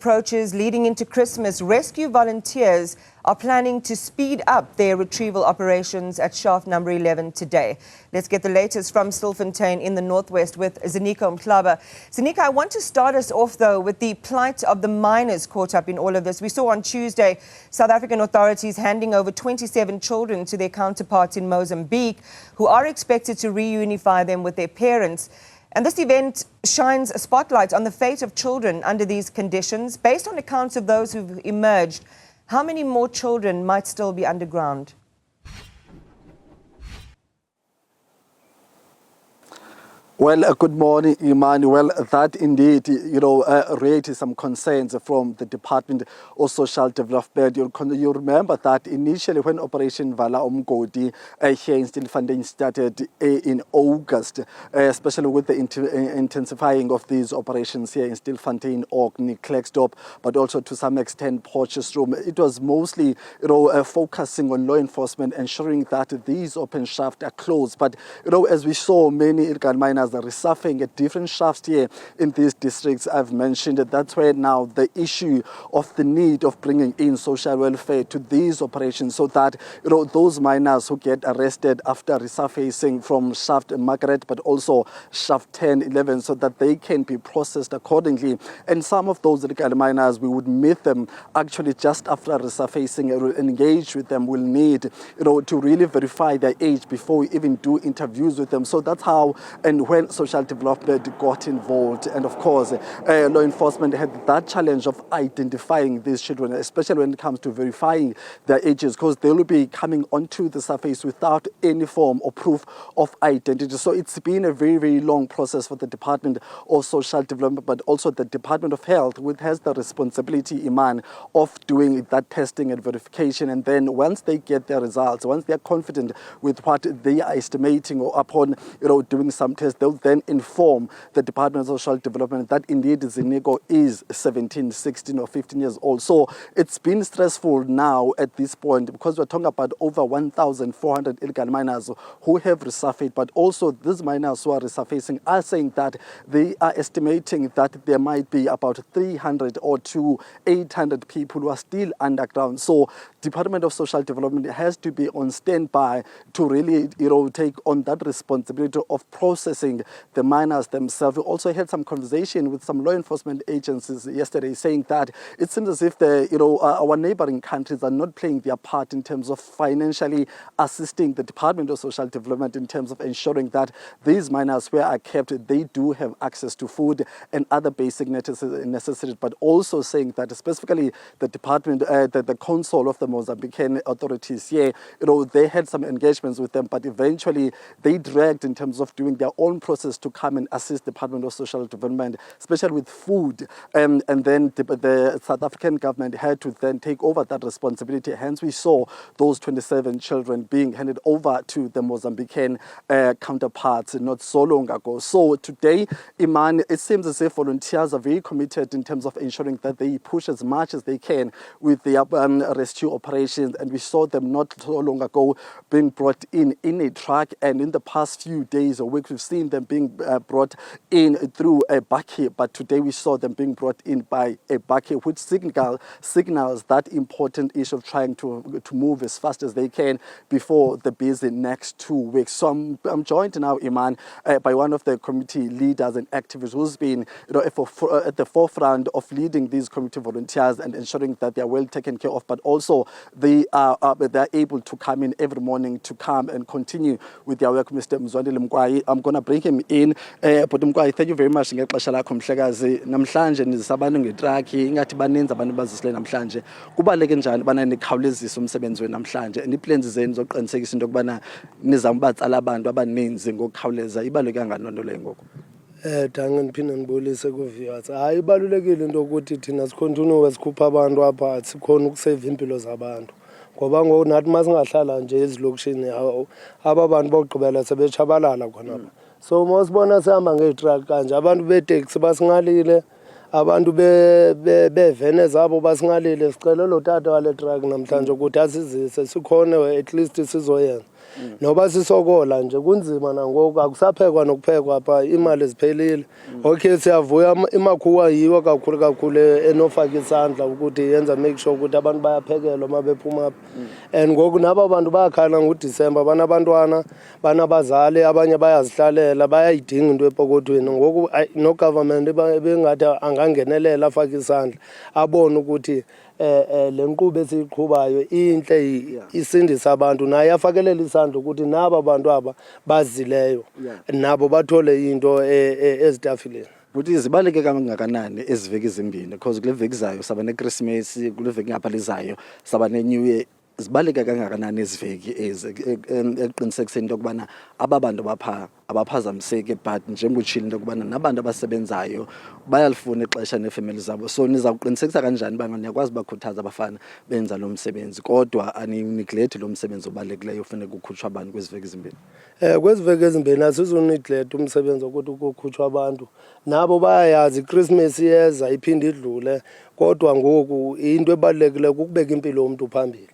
Approaches leading into Christmas, rescue volunteers are planning to speed up their retrieval operations at shaft number 11 today. Let's get the latest from Stilfontein in the northwest with Ziniko Mhlaba. Ziniko, I want to start us off though with the plight of the miners caught up in all of this. We saw on Tuesday South African authorities handing over 27 children to their counterparts in Mozambique, who are expected to reunify them with their parents. And this event shines a spotlight on the fate of children under these conditions. Based on accounts of those who've emerged, how many more children might still be underground? Well, good morning, Emmanuel. That indeed, raised some concerns from the Department of Social Development. You remember that initially when Operation Vala Umgodi here in Stilfontein started in August, especially with the intensifying of these operations here in Stilfontein, Orkney, Klerksdorp, but also to some extent Potchefstroom. It was mostly, focusing on law enforcement, ensuring that these open shafts are closed. But, as we saw, many illegal miners are resurfacing at different shafts here in these districts I've mentioned. That's where now the issue of the need of bringing in social welfare to these operations so that those miners who get arrested after resurfacing from shaft Margaret but also shaft 10, 11 so that they can be processed accordingly. And some of those illegal miners, we would meet them actually just after resurfacing and engage with them. We'll need to really verify their age before we even do interviews with them. So that's how and when social development got involved. And of course, law enforcement had that challenge of identifying these children, especially when it comes to verifying their ages, because they will be coming onto the surface without any form or proof of identity. So it's been a very, very long process for the Department of Social Development, but also the Department of Health, which has the responsibility, Iman, of doing that testing and verification. And then once they get their results, once they're confident with what they are estimating or upon, doing some tests, they'll then inform the Department of Social Development that indeed Ziniko is 17, 16 or 15 years old. So it's been stressful now at this point because we're talking about over 1,400 illegal miners who have resurfaced, but also these miners who are resurfacing are saying that they are estimating that there might be about 300 or to 800 people who are still underground. So Department of Social Development has to be on standby to really, take on that responsibility of processing the miners themselves. We also had some conversation with some law enforcement agencies yesterday saying that it seems as if our neighbouring countries are not playing their part in terms of financially assisting the Department of Social Development in terms of ensuring that these miners where are kept, they do have access to food and other basic necessities, but also saying that specifically the Department, the Council of the Mozambican authorities here, they had some engagements with them, but eventually they dragged in terms of doing their own process to come and assist the Department of Social Development, especially with food. And then the South African government had to then take over that responsibility. Hence, we saw those 27 children being handed over to the Mozambican counterparts not so long ago. So today, Iman, it seems as if volunteers are very committed in terms of ensuring that they push as much as they can with the rescue operations. And we saw them not so long ago being brought in a truck. And in the past few days or weeks, we've seen them being brought in through a bakkie, but today we saw them being brought in by a bakkie, which signals that important issue of trying to move as fast as they can before the busy next 2 weeks. So I'm joined now, Iman, by one of the committee leaders and activists who's been at the forefront of leading these community volunteers and ensuring that they are well taken care of, but also they're able to come in every morning to come and continue with their work. Mr. Mhlaba, I'm going to bring him in. But thank you very much ngexesha lakho Mhlekazi. Namhlanje nizabantu ngetruck ingathi baninzi abantu bazisile namhlanje. Kubaleke njani bana nikhawulezisa umsebenzi wenu namhlanje? Niplans zenu zokuqinisekisa into kubana nizama batsala abantu abaninzi ngokukhawuleza. Ibaleke kanganondo le ngoku. Dange ngiphinde ngibulise ku-viewers. Hayi ibalulekile into ukuthi thina sikhontinue sikhupha abantu apha sikhona ukusave impilo zabantu. Ngoba ngoku nathi masingahlala nje ezilokishini aba bantu bokugqibela sebetshabalala khona apha. So mosibona sihamba ngeetruck kanje abantu beeteksi basingalile, abantu bevene zabo basingalile, sicela lo tata wale truck namhlanje ukuthi asizise sikhona at least sizoyenza. noba sisokola nje kunzima nangoku akusaphekwa nokuphekwa pha imali ziphelile. Okay siyavuya imakhuwa yiwo kakhulu enofaka isandla ukuthi yenza make sure ukuthi abantu bayaphekelwa mabephuma apha. And ngoku naba bantu bayakhala ngoDisemba banabantwana banabazali abanye bayazihlalela bayayidinga into epokothweni ngoku no government bengathi angangenelela afake isandla abone ukuthi le nkqubo esiyiqhubayo inhle isindisa abantu naye afakelela isandla ukuthi naba bantu aba bazileyo nabo bathole into ezitafileni. Ukuthi zibaleke kangakanani eziveki ezimbini because kule veki zayo saba neChristmas kule veki ngaphalizayo saba neNew Year zibaleke kangakanani eziveki eqinisekiseni into yokubana ababantu bapha abaphazamiseki but njengotshilo into yokubana nabantu abasebenzayo bayalifuna ixesha nefamily zabo so niza kuqinisekisa kanjani uba niyakwazi bakhuthaza abafana benza lo msebenzi kodwa ani-neglect lo msebenzi obalulekileyo ufuneka ukhutshwa abantu kwezi veki ezimbini? Kwezi veki ezimbini asizuneglect umsebenzi ukuthi kukhutshwa abantu nabo bayayazi iChristmas iyeza iphinde idlule kodwa ngoku into ebalulekileyo kukubeka impilo yomuntu phambili.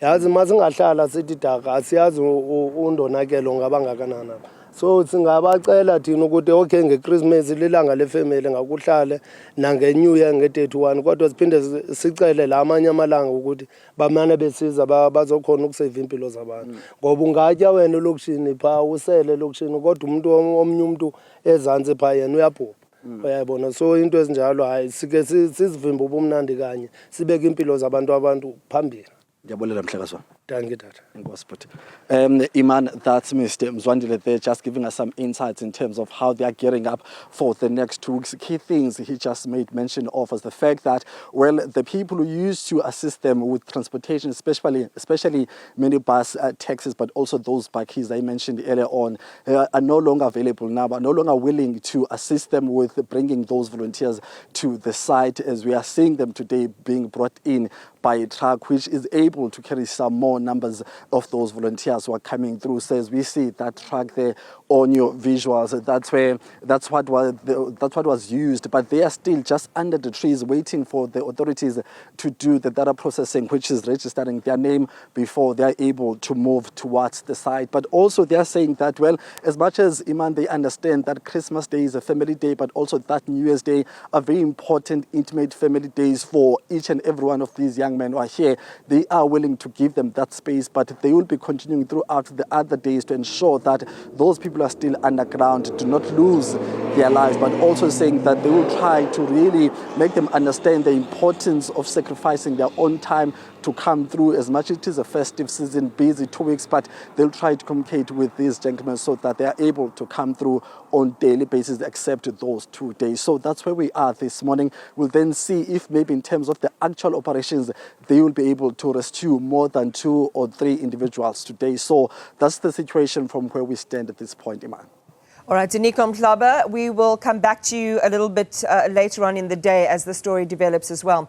Yazi masingahlala sithi daka asiyazi undonakelo ngaba ngakanani. So singabacela thina ukuthi okay ngeChristmas lilanga lefamily ngakuhlale nangeNew Year nge31 kodwa siphinde sicele la amanye amalanga ukuthi bamane besiza bazokhona ukusave impilo zabantu ngoba ungatya wena elokishini pha usele elokishini kodwa umuntu omnye umuntu ezantsi pha yena uyabhubha. Uyayibona so into ezinjalo hayi sike sizivimba ubumnandi kanye sibeke impilo zabantu phambili. Ndiyabulela Mhlekazi wami. Thank you, Tata. Iman, that's Mr. Mzwandile there, just giving us some insights in terms of how they are gearing up for the next 2 weeks. Key things he just made mention of is the fact that, well, the people who used to assist them with transportation, especially minibus taxis, but also those bakkies I mentioned earlier on, are no longer available now, are no longer willing to assist them with bringing those volunteers to the site, as we are seeing them today being brought in by a truck which is able to carry some more numbers of those volunteers who are coming through. Says we see that truck there on your visuals. That's what was used, but they are still just under the trees waiting for the authorities to do the data processing, which is registering their name before they are able to move towards the site. But also they are saying that, well, as much as Iman, they understand that Christmas Day is a family day, but also that New Year's Day are very important, intimate family days for each and every one of these young men who are here. They are willing to give them that space, but they will be continuing throughout the other days to ensure that those people are still underground, do not lose their lives, but also saying that they will try to really make them understand the importance of sacrificing their own time to come through. As much as it is a festive season, busy 2 weeks, but they'll try to communicate with these gentlemen so that they are able to come through on daily basis except those 2 days. So that's where we are this morning. We'll then see if maybe in terms of the actual operations they will be able to rescue more than 2 or 3 individuals today. So that's the situation from where we stand at this point, Iman. All right, Ziniko Mhlaba, we will come back to you a little bit later on in the day as the story develops as well.